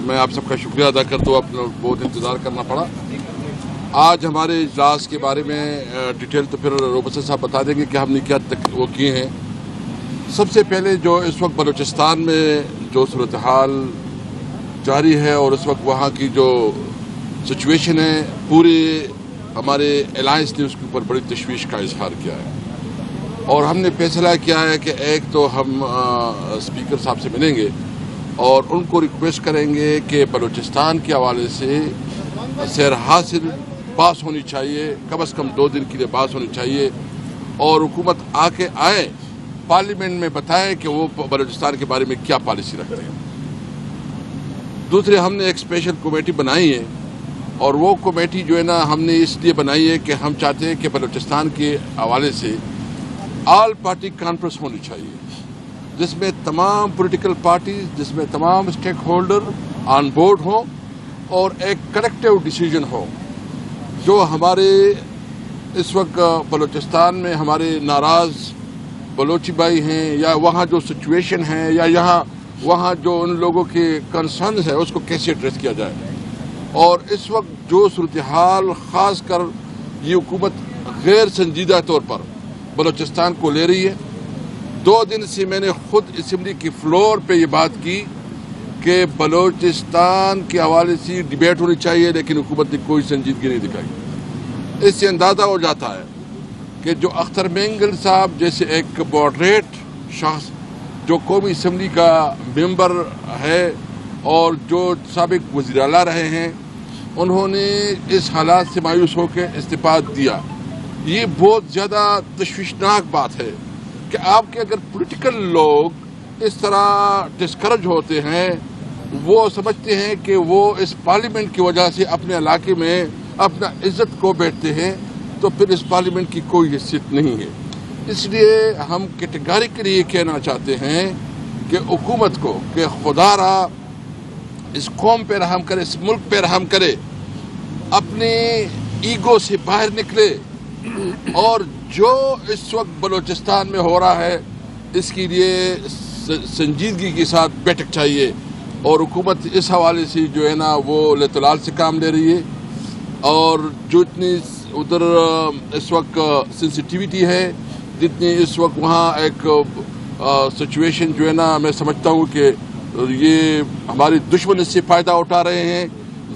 میں آپ سب کا شکریہ ادا کرتا ہوں. اپنا بہت انتظار کرنا پڑا. آج ہمارے اجلاس کے بارے میں ڈیٹیل تو پھر روبسٹ صاحب بتا دیں گے کہ ہم نے کیا وہ کیے ہیں. سب سے پہلے جو اس وقت بلوچستان میں جو صورتحال جاری ہے اور اس وقت وہاں کی جو سچویشن ہے، پورے ہمارے الائنس نے اس کے اوپر بڑی تشویش کا اظہار کیا ہے. اور ہم نے فیصلہ کیا ہے کہ ایک تو ہم اسپیکر صاحب سے ملیں گے اور ان کو ریکویسٹ کریں گے کہ بلوچستان کے حوالے سے سیر حاصل پاس ہونی چاہیے، کم از کم 2 دن کے لیے پاس ہونی چاہیے، اور حکومت آئے پارلیمنٹ میں بتائے کہ وہ بلوچستان کے بارے میں کیا پالیسی رکھتے ہیں. دوسرے، ہم نے ایک اسپیشل کمیٹی بنائی ہے، اور وہ کمیٹی جو ہے نا ہم نے اس لیے بنائی ہے کہ ہم چاہتے ہیں کہ بلوچستان کے حوالے سے آل پارٹی کانفرنس ہونی چاہیے، جس میں تمام پولیٹیکل پارٹیز، جس میں تمام اسٹیک ہولڈر آن بورڈ ہوں اور ایک کلیکٹیو ڈیسیجن ہو. جو ہمارے اس وقت بلوچستان میں ہمارے ناراض بلوچی بھائی ہیں، یا وہاں جو سچویشن ہے، یا وہاں جو ان لوگوں کے کنسرنز ہے، اس کو کیسے ایڈریس کیا جائے. اور اس وقت جو صورتحال خاص کر یہ حکومت غیر سنجیدہ طور پر بلوچستان کو لے رہی ہے. 2 دن سے میں نے خود اسمبلی کی فلور پہ یہ بات کی کہ بلوچستان کے حوالے سے ڈیبیٹ ہونی چاہیے، لیکن حکومت نے کوئی سنجیدگی نہیں دکھائی. اس سے اندازہ ہو جاتا ہے کہ جو اختر مینگل صاحب جیسے ایک ماڈریٹ شخص جو قومی اسمبلی کا ممبر ہے اور جو سابق وزیر اعلیٰ رہے ہیں، انہوں نے اس حالات سے مایوس ہو کے استعفیٰ دیا. یہ بہت زیادہ تشویشناک بات ہے کہ آپ کے اگر پولیٹیکل لوگ اس طرح ڈسکرج ہوتے ہیں، وہ سمجھتے ہیں کہ وہ اس پارلیمنٹ کی وجہ سے اپنے علاقے میں اپنا عزت کو بیٹھتے ہیں، تو پھر اس پارلیمنٹ کی کوئی حیثیت نہیں ہے. اس لیے ہم کیٹیگریکلی یہ کہنا چاہتے ہیں کہ حکومت کو کہ خدا را اس قوم پہ رحم کرے، اس ملک پہ رحم کرے، اپنے ایگو سے باہر نکلے، اور جو اس وقت بلوچستان میں ہو رہا ہے اس کے لیے سنجیدگی کے ساتھ بیٹھک چاہیے. اور حکومت اس حوالے سے جو ہے نا وہ لتلال سے کام لے رہی ہے، اور جو اتنی ادھر اس وقت سینسٹیوٹی ہے، جتنی اس وقت وہاں ایک سچویشن جو ہے نا میں سمجھتا ہوں کہ یہ ہماری دشمن اس سے فائدہ اٹھا رہے ہیں.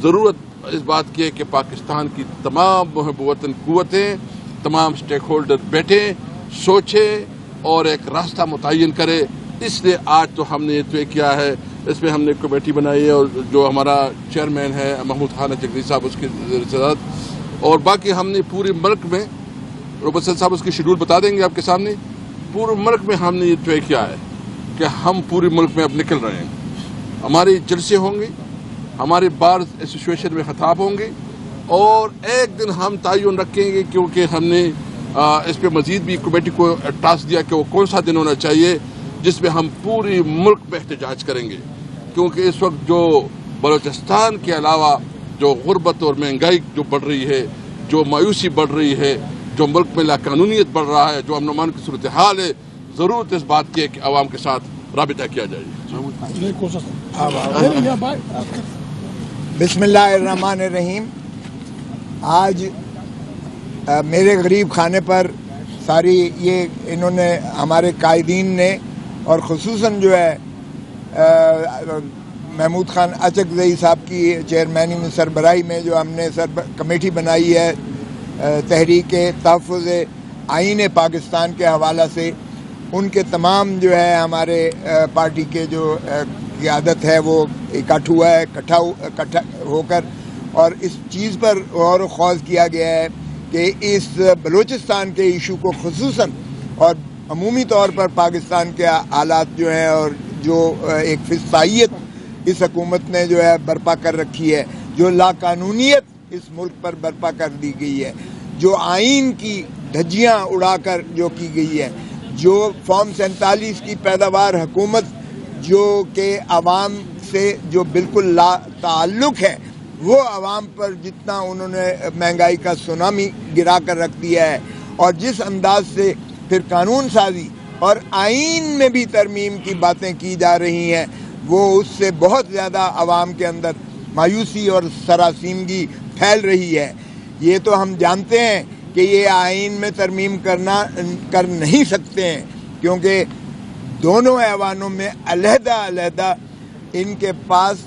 ضرورت اس بات کی ہے کہ پاکستان کی تمام محب وطن قوتیں، تمام اسٹیک ہولڈر بیٹھیں، سوچیں اور ایک راستہ متعین کرے. اس لیے آج تو ہم نے یہ طے کیا ہے، اس میں ہم نے کمیٹی بنائی ہے، اور جو ہمارا چیئرمین ہے محمود خان چکری صاحب اس کی صدارت، اور باقی ہم نے پورے ملک میں، روبسٹ صاحب اس کی شیڈول بتا دیں گے آپ کے سامنے، پورے ملک میں ہم نے یہ طے کیا ہے کہ ہم پورے ملک میں اب نکل رہے ہیں. ہمارے جلسے ہوں گے، ہمارے بار ایسوسیشن میں خطاب ہوں گے، اور ایک دن ہم تعین رکھیں گے، کیونکہ ہم نے اس پہ مزید بھی کمیٹی کو ٹاسک دیا کہ وہ کون سا دن ہونا چاہیے جس میں ہم پوری ملک میں احتجاج کریں گے. کیونکہ اس وقت جو بلوچستان کے علاوہ جو غربت اور مہنگائی جو بڑھ رہی ہے، جو مایوسی بڑھ رہی ہے، جو ملک میں لاقانونیت بڑھ رہا ہے، جو امن و امان کی صورتحال ہے، ضرورت اس بات کی ہے کہ عوام کے ساتھ رابطہ کیا جائے. بسم اللہ الرحمن الرحیم. آج میرے غریب خانے پر ساری یہ انہوں نے ہمارے قائدین نے، اور خصوصاً جو ہے محمود خان اچکزئی صاحب کی چیئرمینی میں سربراہی میں جو ہم نے کمیٹی بنائی ہے تحریک تحفظ آئین پاکستان کے حوالہ سے، ان کے تمام جو ہے ہمارے پارٹی کے جو قیادت ہے وہ اکٹھا ہو کر، اور اس چیز پر غور و خوض کیا گیا ہے کہ اس بلوچستان کے ایشو کو خصوصاً اور عمومی طور پر پاکستان کے حالات جو ہیں، اور جو ایک فسطائیت اس حکومت نے جو ہے برپا کر رکھی ہے، جو لاقانونیت اس ملک پر برپا کر دی گئی ہے، جو آئین کی دھجیاں اڑا کر جو کی گئی ہے، جو فارم 47 کی پیداوار حکومت جو کہ عوام سے جو بالکل لا تعلق ہے، وہ عوام پر جتنا انہوں نے مہنگائی کا سونامی گرا کر رکھ دیا ہے، اور جس انداز سے پھر قانون سازی اور آئین میں بھی ترمیم کی باتیں کی جا رہی ہیں، وہ اس سے بہت زیادہ عوام کے اندر مایوسی اور سراسیمگی پھیل رہی ہے. یہ تو ہم جانتے ہیں کہ یہ آئین میں ترمیم کر نہیں سکتے ہیں، کیونکہ دونوں ایوانوں میں علیحدہ علیحدہ ان کے پاس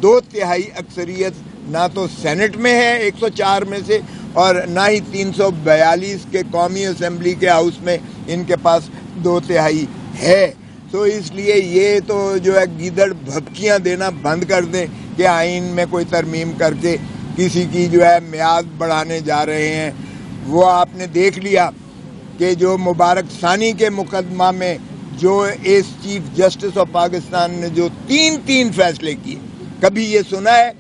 2/3 اکثریت نہ تو سینٹ میں ہے 104 میں سے، اور نہ ہی 342 کے قومی اسمبلی کے ہاؤس میں ان کے پاس 2/3 ہے. تو اس لیے یہ تو جو ہے گیدڑ بھبکیاں دینا بند کر دیں کہ آئین میں کوئی ترمیم کر کے کسی کی جو ہے میعاد بڑھانے جا رہے ہیں. وہ آپ نے دیکھ لیا کہ جو مبارک ثانی کے مقدمہ میں جو S chief justice of Pakistan نے جو تین فیصلے کیے، کبھی یہ سنا ہے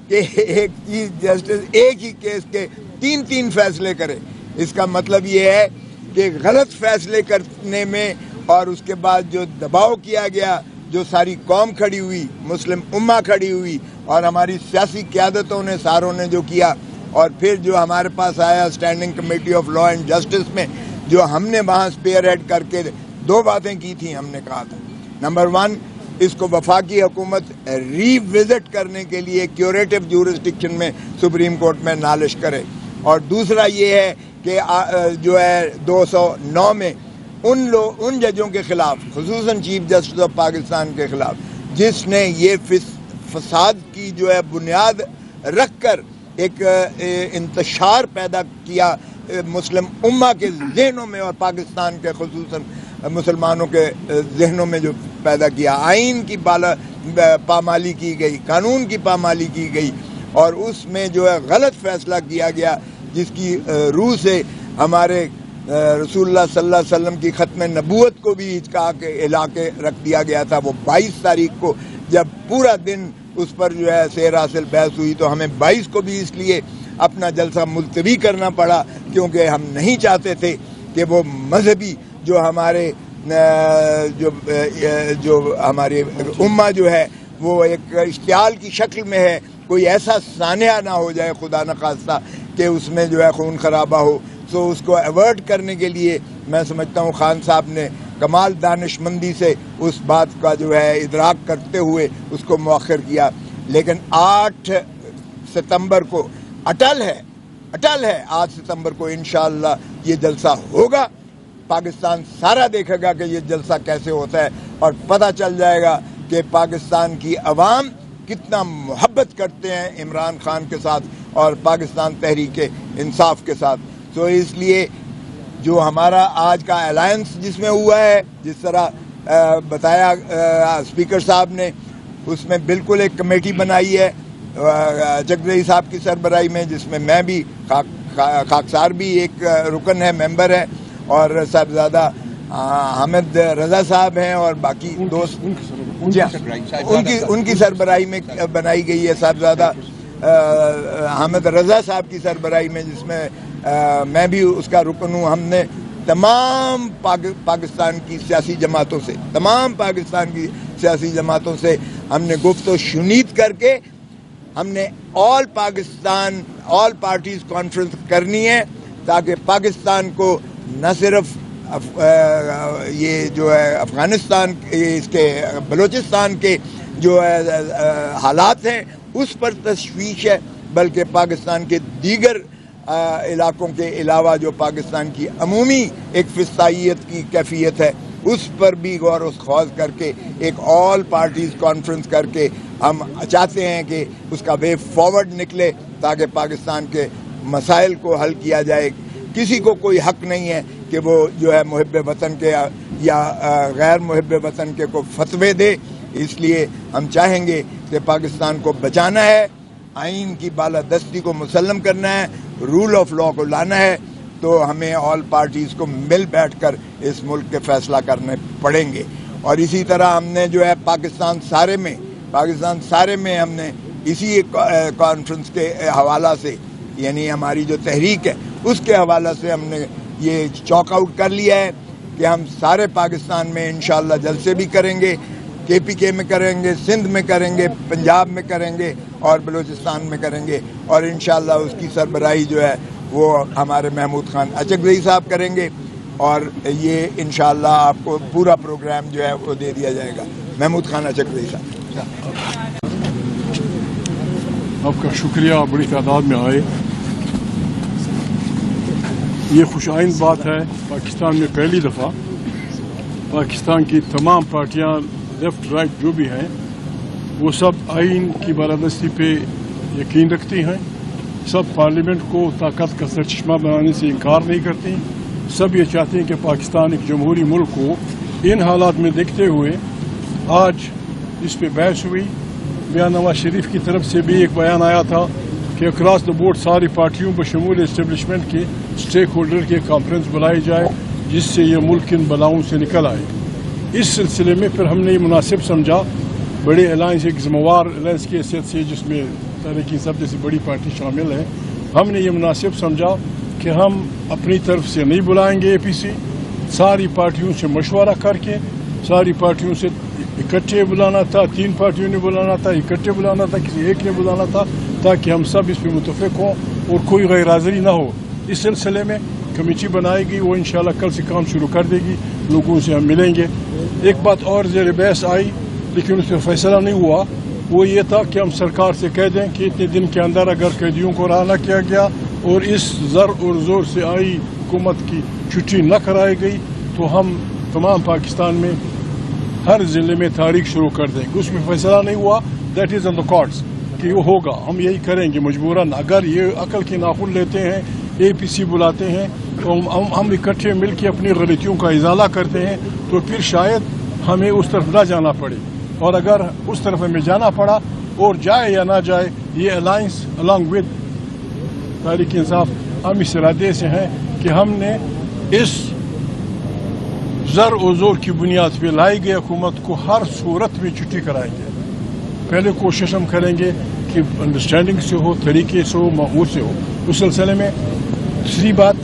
کہ ایک چیف جسٹس ایک ہی کیس کے تین فیصلے کرے؟ اس کا مطلب یہ ہے کہ غلط فیصلے کرنے میں اور اس کے بعد جو دباؤ کیا گیا، جو ساری قوم کھڑی ہوئی، مسلم امہ کھڑی ہوئی، اور ہماری سیاسی قیادتوں نے ساروں نے جو کیا، اور پھر جو ہمارے پاس آیا standing committee of law and justice میں، جو ہم نے وہاں اسپیئر ہیڈ کر کے 2 باتیں کی تھیں. ہم نے کہا تھا نمبر 1، اس کو وفاقی حکومت ری وزٹ کرنے کے لیے کیوریٹو جورسڈکشن میں سپریم کورٹ میں نالش کرے، اور دوسرا یہ ہے کہ جو ہے 209 میں ان ججوں کے خلاف، خصوصاً چیف جسٹس آف پاکستان کے خلاف، جس نے یہ فساد کی جو ہے بنیاد رکھ کر ایک انتشار پیدا کیا مسلم امہ کے ذہنوں میں، اور پاکستان کے خصوصاً مسلمانوں کے ذہنوں میں جو پیدا کیا. آئین کی پامالی کی گئی، قانون کی پامالی کی گئی، اور اس میں جو ہے غلط فیصلہ کیا گیا، جس کی روح سے ہمارے رسول اللہ صلی اللہ علیہ وسلم کی ختم نبوت کو بھی ہچکا کے ہلا کے رکھ دیا گیا تھا. وہ 22 تاریخ کو جب پورا دن اس پر جو ہے سیر حاصل بحث ہوئی، تو ہمیں 22 کو بھی اس لیے اپنا جلسہ ملتوی کرنا پڑا، کیونکہ ہم نہیں چاہتے تھے کہ وہ مذہبی جو ہمارے جو ہماری امہ جو ہے وہ ایک اشتعال کی شکل میں ہے، کوئی ایسا سانحہ نہ ہو جائے خدا نخواستہ کہ اس میں جو ہے خون خرابہ ہو. تو اس کو ایورٹ کرنے کے لیے میں سمجھتا ہوں خان صاحب نے کمال دانش مندی سے اس بات کا جو ہے ادراک کرتے ہوئے اس کو مؤخر کیا. لیکن 8 ستمبر کو اٹل ہے 8 ستمبر کو انشاءاللہ یہ جلسہ ہوگا. پاکستان سارا دیکھے گا کہ یہ جلسہ کیسے ہوتا ہے، اور پتہ چل جائے گا کہ پاکستان کی عوام کتنا محبت کرتے ہیں عمران خان کے ساتھ اور پاکستان تحریک انصاف کے ساتھ. تو اس لیے جو ہمارا آج کا الائنس جس میں ہوا ہے، جس طرح بتایا اسپیکر صاحب نے، اس میں بالکل ایک کمیٹی بنائی ہے جگدئی صاحب کی سربراہی میں، جس میں میں بھی خاکسار بھی ایک رکن ہے، ممبر ہے، اور صاحبزادہ حامد رضا صاحب ہیں، اور باقی دوست ان کی سربراہی میں بنائی گئی ہے، صاحبزادہ حامد رضا صاحب کی سربراہی میں، جس میں میں بھی اس کا رکن ہوں. ہم نے تمام پاکستان کی سیاسی جماعتوں سے ہم نے گفت و شنید کر کے ہم نے آل پارٹیز کانفرنس کرنی ہے، تاکہ پاکستان کو نہ صرف یہ جو ہے افغانستان اس کے بلوچستان کے جو حالات ہیں اس پر تشویش ہے، بلکہ پاکستان کے دیگر علاقوں کے علاوہ جو پاکستان کی عمومی ایک فسطائیت کی کیفیت ہے اس پر بھی غور و خوض کر کے ایک آل پارٹیز کانفرنس کر کے ہم چاہتے ہیں کہ اس کا وے فارورڈ نکلے، تاکہ پاکستان کے مسائل کو حل کیا جائے. کسی کو کوئی حق نہیں ہے کہ وہ جو ہے محب وطن کے یا غیر محب وطن کے کو فتوے دے. اس لیے ہم چاہیں گے کہ پاکستان کو بچانا ہے، آئین کی بالادستی کو مسلم کرنا ہے، رول آف لا کو لانا ہے، تو ہمیں آل پارٹیز کو مل بیٹھ کر اس ملک کے فیصلہ کرنے پڑیں گے. اور اسی طرح ہم نے جو ہے پاکستان سارے میں ہم نے اسی کانفرنس کے حوالہ سے، یعنی ہماری جو تحریک ہے اس کے حوالہ سے ہم نے یہ چاک آؤٹ کر لیا ہے کہ ہم سارے پاکستان میں انشاءاللہ جلسے بھی کریں گے، KPK میں کریں گے، سندھ میں کریں گے، پنجاب میں کریں گے اور بلوچستان میں کریں گے، اور انشاءاللہ اس کی سربراہی جو ہے وہ ہمارے محمود خان اچکزئی صاحب کریں گے، اور یہ انشاءاللہ آپ کو پورا پروگرام جو ہے وہ دے دیا جائے گا. محمود خان چکرئی صاحب. آپ کا شکریہ، بڑی تعداد میں آئے. یہ خوش آئند بات ہے. پاکستان میں پہلی دفعہ پاکستان کی تمام پارٹیاں لیفٹ رائٹ جو بھی ہیں وہ سب آئین کی بالادستی پہ یقین رکھتی ہیں. سب پارلیمنٹ کو طاقت کا سرچشمہ بنانے سے انکار نہیں کرتی. سب یہ چاہتے ہیں کہ پاکستان ایک جمہوری ملک کو. ان حالات میں دیکھتے ہوئے آج اس پہ بحث ہوئی. میاں نواز شریف کی طرف سے بھی ایک بیان آیا تھا کہ اکراس دا بورڈ ساری پارٹیوں بشمول اسٹیبلشمنٹ کے اسٹیک ہولڈر کی کانفرنس بلائی جائے جس سے یہ ملک ان بلاؤں سے نکل آئے. اس سلسلے میں پھر ہم نے یہ مناسب سمجھا بڑے الائنس ایک ذمہ وار الائنس کی حیثیت سے جس میں تحریک انصاف جیسی بڑی پارٹی شامل ہے، ہم نے یہ مناسب سمجھا کہ ہم اپنی طرف سے نہیں بلائیں گے APC. ساری پارٹیوں سے مشورہ کر کے ساری پارٹیوں سے اکٹھے بلانا تھا. 3 پارٹیوں نے بلانا تھا، اکٹھے بلانا تھا، کسی ایک نے بلانا تھا تاکہ ہم سب اس پہ متفق ہوں اور کوئی غیر حاضری نہ ہو. اس سلسلے میں کمیٹی بنائے گی، وہ انشاءاللہ کل سے کام شروع کر دے گی. لوگوں سے ہم ملیں گے. ایک بات اور زیر بحث آئی لیکن اس پہ فیصلہ نہیں ہوا، وہ یہ تھا کہ ہم سرکار سے کہہ دیں کہ اتنے دن کے اندر اگر قیدیوں کو رہا نہ کیا گیا اور اس زر اور زور سے آئی حکومت کی چھٹی نہ کرائی گئی تو ہم تمام پاکستان میں ہر ضلع میں تاریخ شروع کر دیں گے. اس میں فیصلہ نہیں ہوا، that is on the cards کہ وہ ہوگا. ہم یہی کریں گے مجبوراً. اگر یہ عقل کے ناخن لیتے ہیں، APC بلاتے ہیں تو ہم اکٹھے مل کے اپنی غلطیوں کا ازالہ کرتے ہیں تو پھر شاید ہمیں اس طرف نہ جانا پڑے. اور اگر اس طرف ہمیں جانا پڑا اور جائے یا نہ جائے، یہ alliance along with Tehreek Insaf ہم اس ارادے سے ہیں کہ ہم نے اس زر و زور کی بنیاد پہ لائی گئی حکومت کو ہر صورت میں چھٹی کرائیں گے. پہلے کوشش ہم کریں گے کہ انڈرسٹینڈنگ سے ہو، طریقے سے ہو، معمول سے ہو. اس سلسلے میں دوسری بات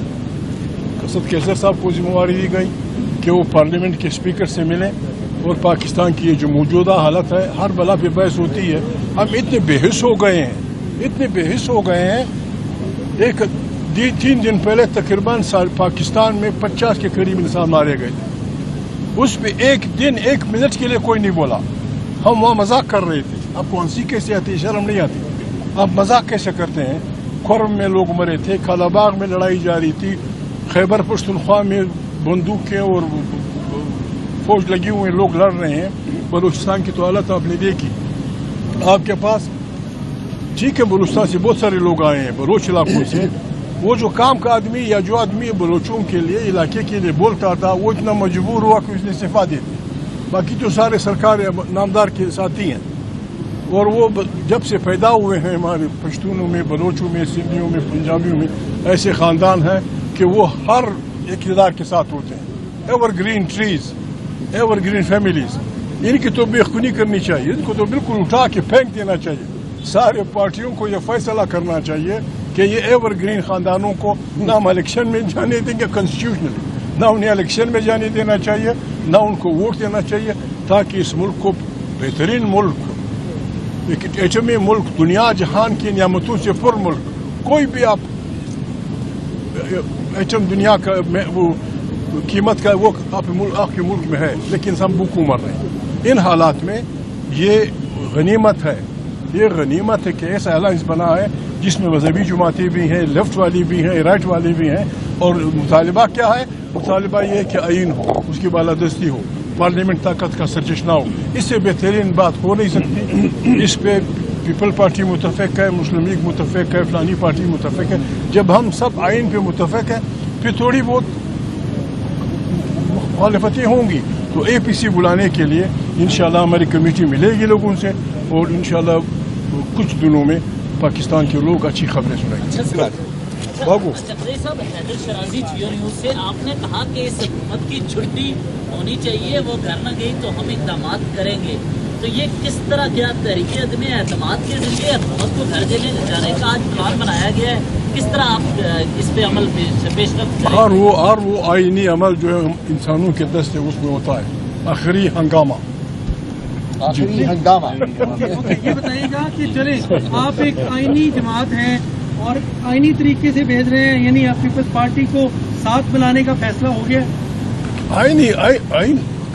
اسد کیسر صاحب کو ذمہ داری دی گئی کہ وہ پارلیمنٹ کے اسپیکر سے ملیں اور پاکستان کی یہ جو موجودہ حالت ہے ہر بلا پہ بحث ہوتی ہے. ہم اتنے بے حس ہو گئے ہیں. ایک 3 دن پہلے تقریباً پاکستان میں 50 کے قریب انسان مارے گئے تھے. اس پہ ایک دن 1 منٹ کے لیے کوئی نہیں بولا. ہم وہاں مذاق کر رہے تھے. آپ کو ہنسی کیسے آتی ہے؟ شرم نہیں آتی؟ آپ مذاق کیسے کرتے ہیں؟ خرم میں لوگ مرے تھے، کالا باغ میں لڑائی جاری تھی، خیبر پختونخوا میں بندوقیں اور فوج لگی ہوئے لوگ لڑ رہے ہیں. بلوچستان کی تو حالت آپ نے دیکھی. آپ کے پاس ٹھیک ہے بلوچستان سے بہت سارے لوگ آئے ہیں بلوچ علاقوں سے. وہ جو کام کا آدمی یا جو آدمی بلوچوں کے لیے علاقے کے لیے بولتا تھا وہ اتنا مجبور ہوا کہ اس نے استعفیٰ دے دی. باقی تو سارے سرکار نامدار کے ساتھی ہیں اور وہ جب سے پیدا ہوئے ہیں ہمارے پشتونوں میں، بلوچوں میں، سندھیوں میں، پنجابیوں میں ایسے خاندان ہیں کہ وہ ہر اقتدار کے ساتھ ہوتے ہیں. Evergreen trees, evergreen families. ان کی تو بے خونی کرنی چاہیے، ان کو تو بالکل اٹھا کے پھینک دینا چاہیے. سارے پارٹیوں کو یہ فیصلہ کرنا چاہیے کہ یہ ایور گرین خاندانوں کو نہ ہم الیکشن میں جانے دیں گے کانسٹیٹیوشنلی، نہ انہیں الیکشن میں جانے دینا چاہیے، نہ ان کو ووٹ دینا چاہیے، تاکہ اس ملک کو بہترین ملک، ایک ایٹمی ملک، دنیا جہان کی نعمتوں سے پر ملک، کوئی بھی آپ ایٹم دنیا کا وہ قیمت کا وہ آپ کے ملک میں ہے لیکن ہم بھوکوں مر رہے ہیں. ان حالات میں یہ غنیمت ہے کہ ایسا الائنس بنا ہے جس میں مذہبی جماعتیں بھی ہیں، لیفٹ والی بھی ہیں، رائٹ والی بھی ہیں. اور مطالبہ کیا ہے؟ مطالبہ یہ ہے کہ آئین ہو، اس کی بالادستی ہو، پارلیمنٹ طاقت کا سرچشمہ ہو. اس سے بہترین بات ہو نہیں سکتی. اس پہ پیپل پارٹی متفق ہے، مسلم لیگ متفق ہے، فلانی پارٹی متفق ہے. جب ہم سب آئین پہ متفق ہیں پھر تھوڑی بہت مخالفتیں ہوں گی تو APC بلانے کے لیے انشاءاللہ ہماری کمیٹی ملے گی لوگوں سے اور انشاءاللہ کچھ دنوں میں پاکستان کے لوگ اچھی خبریں سنائیں گے. چکرئی صاحب، حیدر شرازی جیو نیوز سے آپ نے کہا کہ اس حکومت کی چھٹی ہونی چاہیے، وہ گھر نہ گئی تو ہم اقدامات کریں گے. تو یہ کس طرح کیا تحریک عدم اعتماد کے ذریعے حکومت کو گھر جانے کا آج پلان بنایا گیا ہے؟ کس طرح آپ اس پہ عمل پیش رفت کریں؟ اور وہ آئینی عمل جو ہے انسانوں کے دست ہے اس میں ہوتا ہے آخری ہنگامہ. یہ بتائیے گا کہ چلے آپ ایک آئینی جماعت ہیں اور آئینی طریقے سے بھیج رہے ہیں، یعنی آپ پیپلز پارٹی کو ساتھ بلانے کا فیصلہ ہو گیا؟ آئین